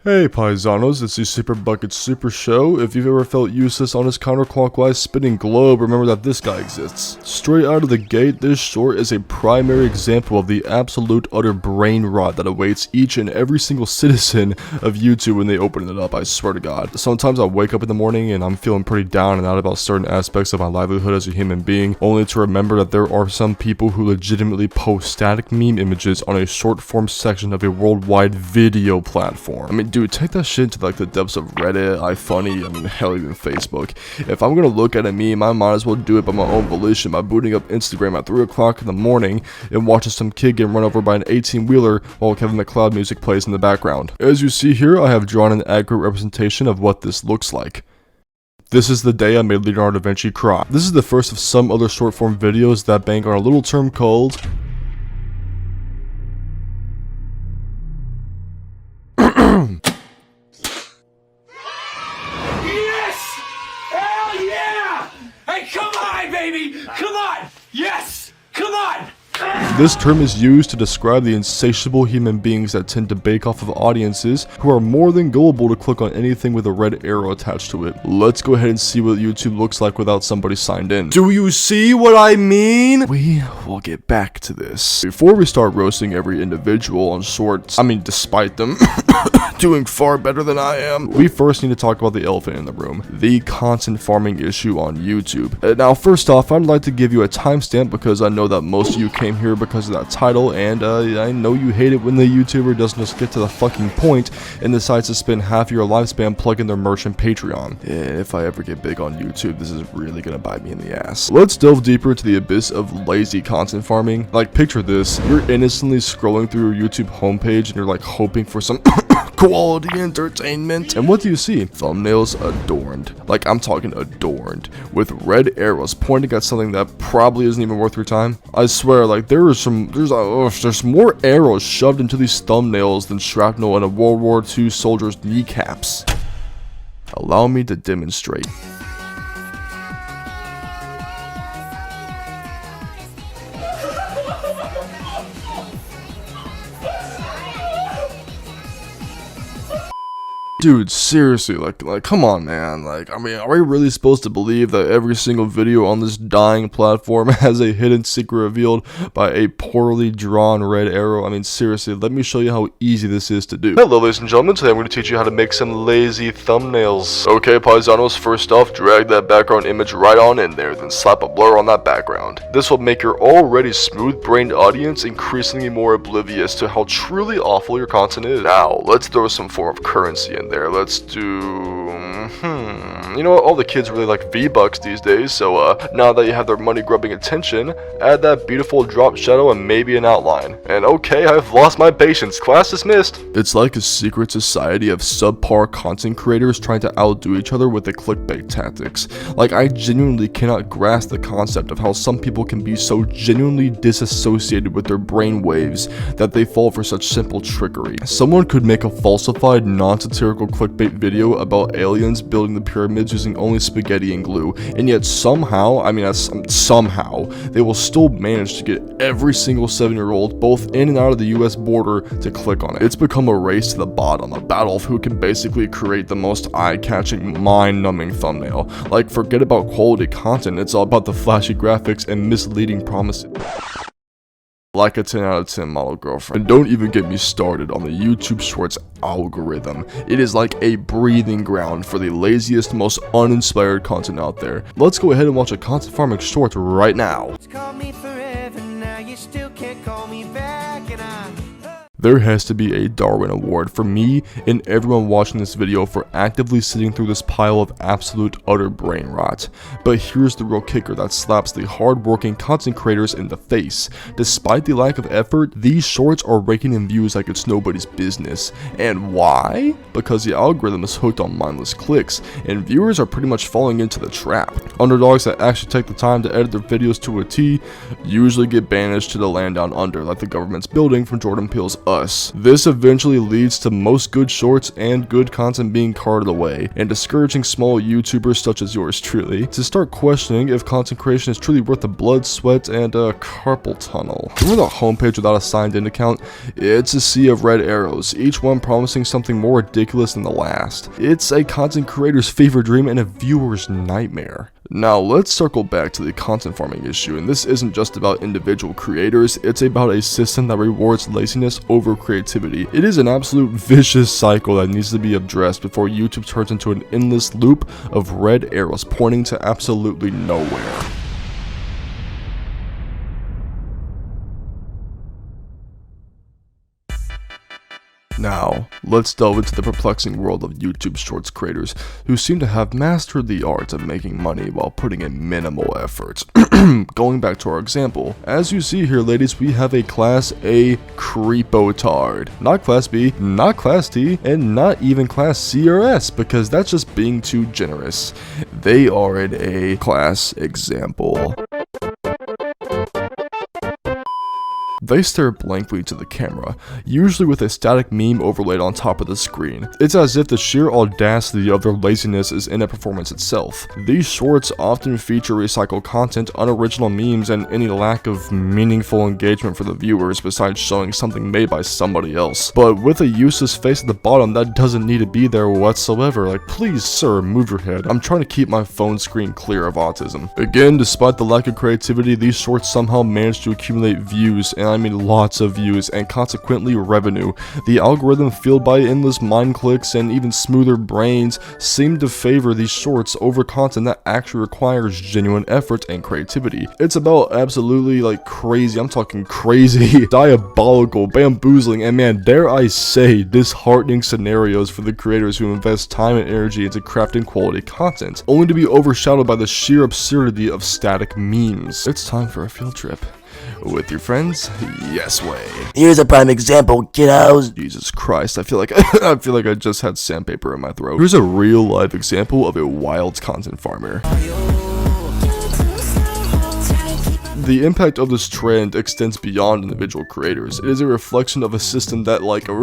Hey paisanos, it's the Super Bucket Super Show. If you've ever felt useless on this counterclockwise spinning globe, remember that this guy exists. Straight out of the gate, this short is a primary example of the absolute utter brain rot that awaits each and every single citizen of YouTube when they open it up, I swear to God. Sometimes I wake up in the morning and I'm feeling pretty down and out about certain aspects of my livelihood as a human being, only to remember that there are some people who legitimately post static meme images on a short form section of a worldwide video platform. I mean, dude, take that shit to like the depths of Reddit, iFunny, hell, even Facebook. If I'm gonna look at a meme, I might as well do it by my own volition by booting up Instagram at 3 o'clock in the morning and watching some kid get run over by an 18-wheeler while Kevin MacLeod music plays in the background. As you see here, I have drawn an accurate representation of what this looks like. This is the day I made Leonardo da Vinci cry. This is the first of some other short form videos that bank on a little term called Come on, baby! Come on! Yes! Come on! This term is used to describe the insatiable human beings that tend to bake off of audiences who are more than gullible to click on anything with a red arrow attached to it. Let's go ahead and see what YouTube looks like without somebody signed in. Do you see what I mean? We will get back to this. Before we start roasting every individual on shorts, despite them doing far better than I am, we first need to talk about the elephant in the room, the content farming issue on YouTube. Now, first off, I'd like to give you a timestamp because I know that most of you came here because of that title, and I know you hate it when the YouTuber doesn't just get to the fucking point and decides to spend half your lifespan plugging their merch and Patreon. And if I ever get big on YouTube, this is really gonna bite me in the ass. Let's delve deeper into the abyss of lazy content farming. Like, picture this, you're innocently scrolling through your YouTube homepage and you're like hoping for some quality entertainment. And what do you see? Thumbnails adorned. Like, I'm talking adorned, with red arrows pointing at something that probably isn't even worth your time. I swear, like, there's more arrows shoved into these thumbnails than shrapnel in a World War II soldier's kneecaps. Allow me to demonstrate. Dude, seriously, like, come on, man. Are we really supposed to believe that every single video on this dying platform has a hidden secret revealed by a poorly drawn red arrow? Seriously, let me show you how easy this is to do. Hello, ladies and gentlemen. Today I'm going to teach you how to make some lazy thumbnails. Okay, paisanos, first off, drag that background image right on in there, then slap a blur on that background. This will make your already smooth-brained audience increasingly more oblivious to how truly awful your content is. Now, let's throw some form of currency in there. Let's do, you know what, all the kids really like V-Bucks these days, so now that you have their money grubbing attention, add that beautiful drop shadow and maybe an outline. And okay, I've lost my patience, class dismissed. It's like a secret society of subpar content creators trying to outdo each other with the clickbait tactics. Like, I genuinely cannot grasp the concept of how some people can be so genuinely disassociated with their brain waves that they fall for such simple trickery. Someone could make a falsified, non-satirical clickbait video about aliens building the pyramids using only spaghetti and glue, and yet somehow, somehow, they will still manage to get every single 7-year-old, both in and out of the US border, to click on it. It's become a race to the bottom, a battle of who can basically create the most eye-catching, mind-numbing thumbnail. Like, forget about quality content, it's all about the flashy graphics and misleading promises. Like a 10 out of 10 model girlfriend. And don't even get me started on the YouTube Shorts algorithm. It is like a breathing ground for the laziest, most uninspired content out there. Let's go ahead and watch a content farming short right now. There has to be a Darwin Award for me and everyone watching this video for actively sitting through this pile of absolute utter brain rot. But here's the real kicker that slaps the hard-working content creators in the face. Despite the lack of effort, these shorts are raking in views like it's nobody's business. And why? Because the algorithm is hooked on mindless clicks, and viewers are pretty much falling into the trap. Underdogs that actually take the time to edit their videos to a T usually get banished to the land down under, like the government's building from Jordan Peele's us. This eventually leads to most good shorts and good content being carted away, and discouraging small YouTubers such as yours truly to start questioning if content creation is truly worth the blood, sweat, and carpal tunnel. Remember the homepage without a signed in account? It's a sea of red arrows, each one promising something more ridiculous than the last. It's a content creator's fever dream and a viewer's nightmare. Now let's circle back to the content farming issue, and this isn't just about individual creators, it's about a system that rewards laziness over creativity. It is an absolute vicious cycle that needs to be addressed before YouTube turns into an endless loop of red arrows pointing to absolutely nowhere. Now, let's delve into the perplexing world of YouTube Shorts creators who seem to have mastered the art of making money while putting in minimal effort. Going back to our example, as you see here ladies, we have a Class A creepotard. Not Class B, not Class T, and not even Class C or S, because that's just being too generous. They are an A class example. They stare blankly to the camera, usually with a static meme overlaid on top of the screen. It's as if the sheer audacity of their laziness is in a performance itself. These shorts often feature recycled content, unoriginal memes, and any lack of meaningful engagement for the viewers besides showing something made by somebody else. But with a useless face at the bottom that doesn't need to be there whatsoever. Like, please sir, move your head. I'm trying to keep my phone screen clear of autism. Again, despite the lack of creativity, these shorts somehow manage to accumulate views, and I mean lots of views, and consequently revenue. The algorithm fueled by endless mind clicks and even smoother brains seem to favor these shorts over content that actually requires genuine effort and creativity. It's about absolutely like crazy, I'm talking crazy, diabolical, bamboozling, and man, dare I say, disheartening scenarios for the creators who invest time and energy into crafting quality content, only to be overshadowed by the sheer absurdity of static memes. It's time for a field trip. With your friends? Yes way. Here's a prime example, kiddos. Jesus Christ, I feel like I just had sandpaper in my throat. Here's a real life example of a wild content farmer. The impact of this trend extends beyond individual creators. It is a reflection of a system that, like a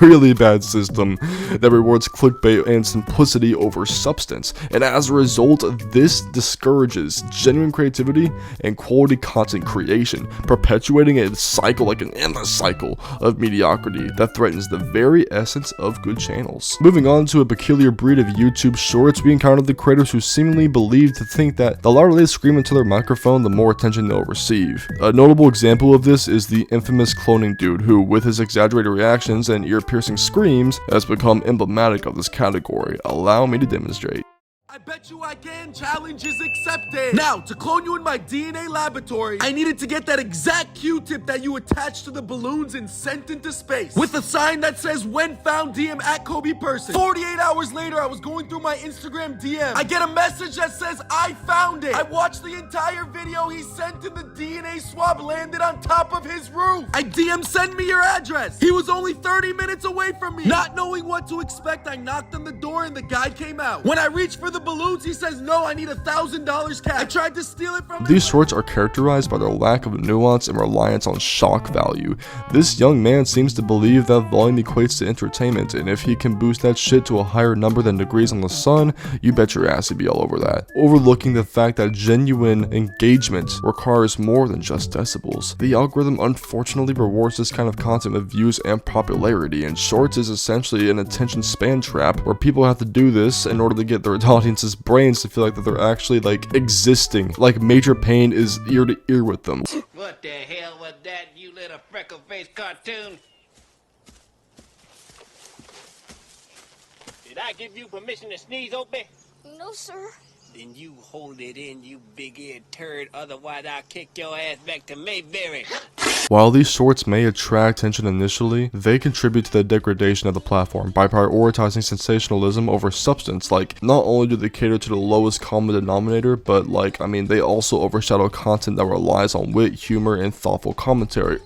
really bad system, that rewards clickbait and simplicity over substance. And as a result, this discourages genuine creativity and quality content creation, perpetuating a cycle, like an endless cycle of mediocrity that threatens the very essence of good channels. Moving on to a peculiar breed of YouTube shorts, we encountered the creators who seemingly believe to think that the louder they scream into their microphone, the more attention they'll receive. A notable example of this is the infamous cloning dude who, with his exaggerated reactions and ear-piercing screams, has become emblematic of this category. Allow me to demonstrate. I bet you I can. Challenge is accepted. Now, to clone you in my DNA laboratory, I needed to get that exact Q-tip that you attached to the balloons and sent into space, with a sign that says, when found, DM at Kobe person. 48 hours later, I was going through my Instagram DM. I get a message that says, I found it. I watched the entire video he sent and the DNA swab landed on top of his roof. I DM, send me your address. He was only 30 minutes away from me. Not knowing what to expect, I knocked on the door and the guy came out. When I reached for the balloons, he says, no, I need $1,000 cash. I tried to steal it from him. These shorts are characterized by their lack of nuance and reliance on shock value. This young man seems to believe that volume equates to entertainment, and if he can boost that shit to a higher number than degrees on the sun, you bet your ass he'd be all over that. Overlooking the fact that genuine engagement requires more than just decibels. The algorithm unfortunately rewards this kind of content with views and popularity, and shorts is essentially an attention span trap where people have to do this in order to get their audience's brains to feel like that they're actually like existing, like Major Payne is ear to ear with them. What the hell was that, you little freckle-faced cartoon? Did I give you permission to sneeze, Opie? No, sir. Then you hold it in, you big-eared turd, otherwise I'll kick your ass back to Mayberry. While these shorts may attract attention initially, they contribute to the degradation of the platform by prioritizing sensationalism over substance. Like, not only do they cater to the lowest common denominator, but like, I mean, they also overshadow content that relies on wit, humor, and thoughtful commentary.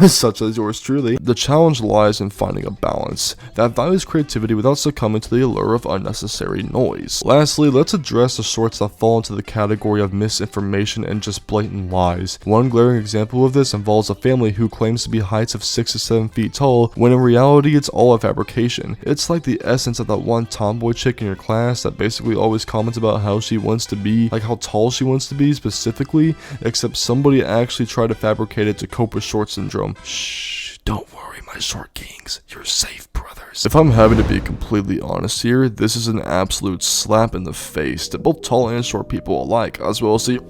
such as yours truly. The challenge lies in finding a balance that values creativity without succumbing to the allure of unnecessary noise. Lastly, let's address the shorts that fall into the category of misinformation and just blatant lies. One glaring example of this involves a family who claims to be heights of 6 to 7 feet tall, when in reality it's all a fabrication. It's like the essence of that one tomboy chick in your class that basically always comments about how she wants to be, like how tall she wants to be specifically, except somebody actually tried to fabricate it to cope with short syndrome. Shh, don't worry, my short kings, you're safe, brothers. If I'm having to be completely honest here, this is an absolute slap in the face to both tall and short people alike, as well as the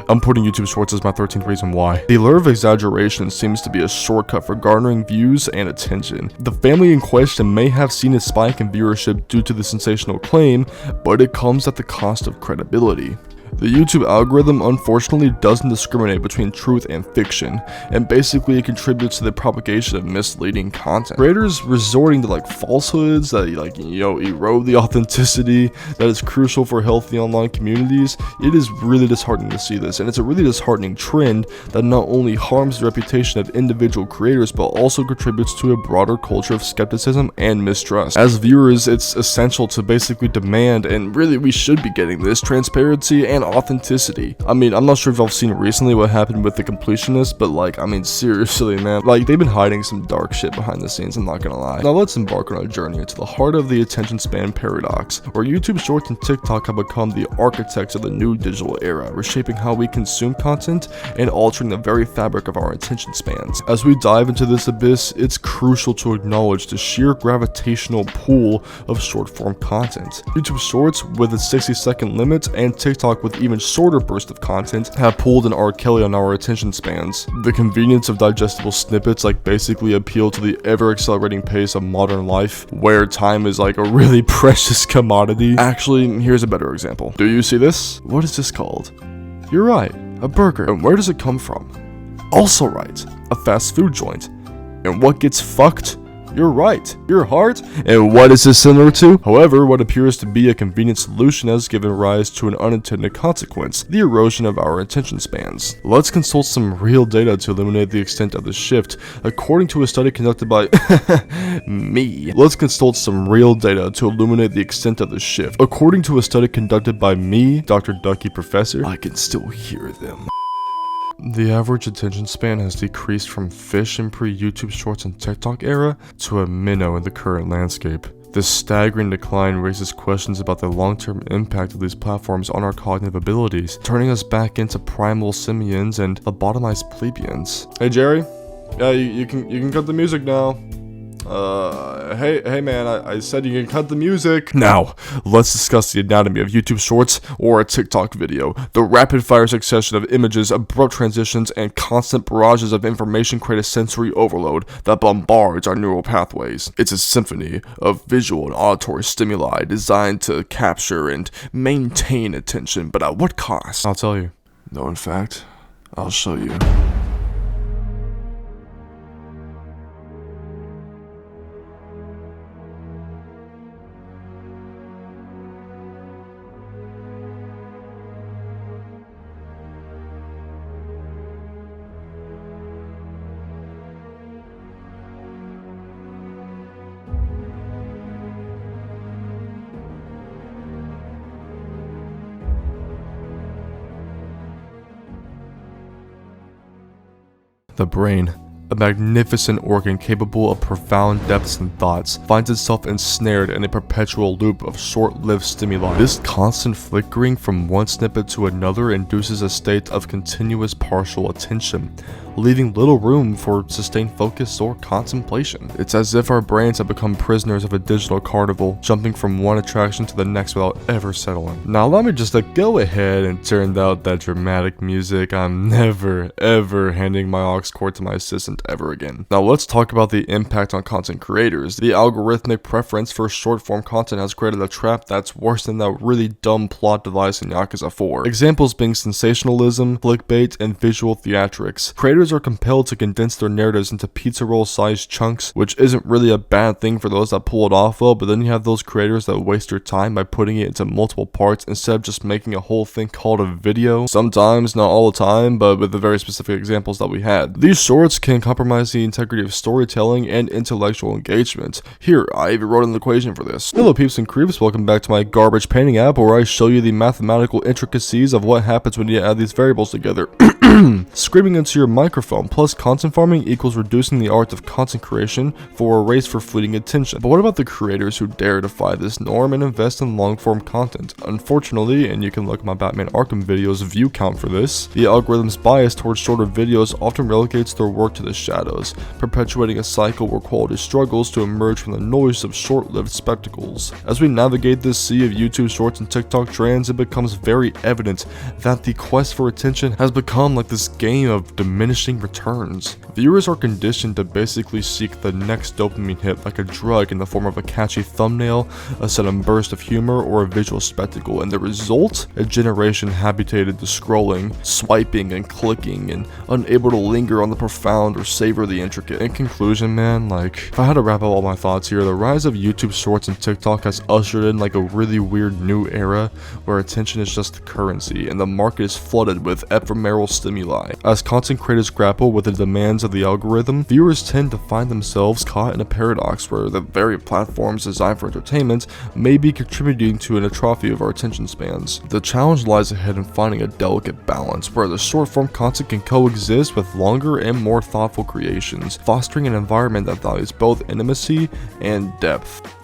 I'm putting YouTube Shorts as my 13th reason why. The allure of exaggeration seems to be a shortcut for garnering views and attention. The family in question may have seen a spike in viewership due to the sensational claim, but it comes at the cost of credibility. The YouTube algorithm unfortunately doesn't discriminate between truth and fiction, and basically it contributes to the propagation of misleading content. Creators resorting to like falsehoods that erode the authenticity that is crucial for healthy online communities. It is really disheartening to see this, and it's a really disheartening trend that not only harms the reputation of individual creators but also contributes to a broader culture of skepticism and mistrust. As viewers, it's essential to basically demand, and really we should be getting this, transparency and authenticity. I mean, I'm not sure if y'all seen recently what happened with the completionist, but like, I mean, seriously, man, like they've been hiding some dark shit behind the scenes, I'm not gonna lie. Now let's embark on a journey into the heart of the attention span paradox, where YouTube Shorts and TikTok have become the architects of the new digital era, reshaping how we consume content and altering the very fabric of our attention spans. As we dive into this abyss, it's crucial to acknowledge the sheer gravitational pull of short form content. YouTube Shorts, with its 60-second limit, and TikTok with even shorter bursts of content, have pulled an R. Kelly on our attention spans. The convenience of digestible snippets like basically appeal to the ever-accelerating pace of modern life, where time is like a really precious commodity. Actually, here's a better example. Do you see this? What is this called? You're right, a burger. And where does it come from? Also right, a fast food joint. And what gets fucked? You're right, your heart. And what is this similar to? However, what appears to be a convenient solution has given rise to an unintended consequence, the erosion of our attention spans. Let's consult some real data to illuminate the extent of the shift. According to a study conducted by me. Let's consult some real data to illuminate the extent of the shift. According to a study conducted by me, Dr. Ducky Professor, I can still hear them. The average attention span has decreased from fish in pre-YouTube Shorts and TikTok era to a minnow in the current landscape. This staggering decline raises questions about the long-term impact of these platforms on our cognitive abilities, turning us back into primal simians and lobotomized plebeians. Hey Jerry, yeah, you can cut the music now. Hey man, I said you can cut the music. Now, let's discuss the anatomy of YouTube Shorts or a TikTok video. The rapid-fire succession of images, abrupt transitions, and constant barrages of information create a sensory overload that bombards our neural pathways. It's a symphony of visual and auditory stimuli designed to capture and maintain attention, but at what cost? I'll tell you. No, in fact, I'll show you. The brain, a magnificent organ capable of profound depths and thoughts, finds itself ensnared in a perpetual loop of short-lived stimuli. This constant flickering from one snippet to another induces a state of continuous partial attention, leaving little room for sustained focus or contemplation. It's as if our brains have become prisoners of a digital carnival, jumping from one attraction to the next without ever settling. Now let me just go ahead and turn out that dramatic music. I'm never ever handing my aux cord to my assistant ever again. Now let's talk about the impact on content creators. The algorithmic preference for short form content has created a trap that's worse than that really dumb plot device in Yakuza 4. Examples being sensationalism, clickbait, and visual theatrics. Creators creators are compelled to condense their narratives into pizza roll sized chunks, which isn't really a bad thing for those that pull it off well, but then you have those creators that waste their time by putting it into multiple parts instead of just making a whole thing called a video. Sometimes, not all the time, but with the very specific examples that we had. These shorts can compromise the integrity of storytelling and intellectual engagement. Here, I even wrote an equation for this. Hello peeps and creeps, welcome back to my garbage painting app where I show you the mathematical intricacies of what happens when you add these variables together. Screaming into your microphone plus content farming equals reducing the art of content creation for a race for fleeting attention. But what about the creators who dare defy this norm and invest in long form content? Unfortunately, and you can look at my Batman Arkham videos view count for this, the algorithm's bias towards shorter videos often relegates their work to the shadows, perpetuating a cycle where quality struggles to emerge from the noise of short-lived spectacles. As we navigate this sea of YouTube shorts and TikTok trends, it becomes very evident that the quest for attention has become like this game of diminishing returns. Viewers are conditioned to basically seek the next dopamine hit like a drug in the form of a catchy thumbnail, a sudden burst of humor, or a visual spectacle, and the result? A generation habituated to scrolling, swiping, and clicking, and unable to linger on the profound or savor the intricate. In conclusion, man, like, if I had to wrap up all my thoughts here, the rise of YouTube shorts and TikTok has ushered in like a really weird new era where attention is just the currency, and the market is flooded with ephemeral stimuli. As content creators grapple with the demands of the algorithm, viewers tend to find themselves caught in a paradox where the very platforms designed for entertainment may be contributing to an atrophy of our attention spans. The challenge lies ahead in finding a delicate balance where the short-form content can coexist with longer and more thoughtful creations, fostering an environment that values both intimacy and depth.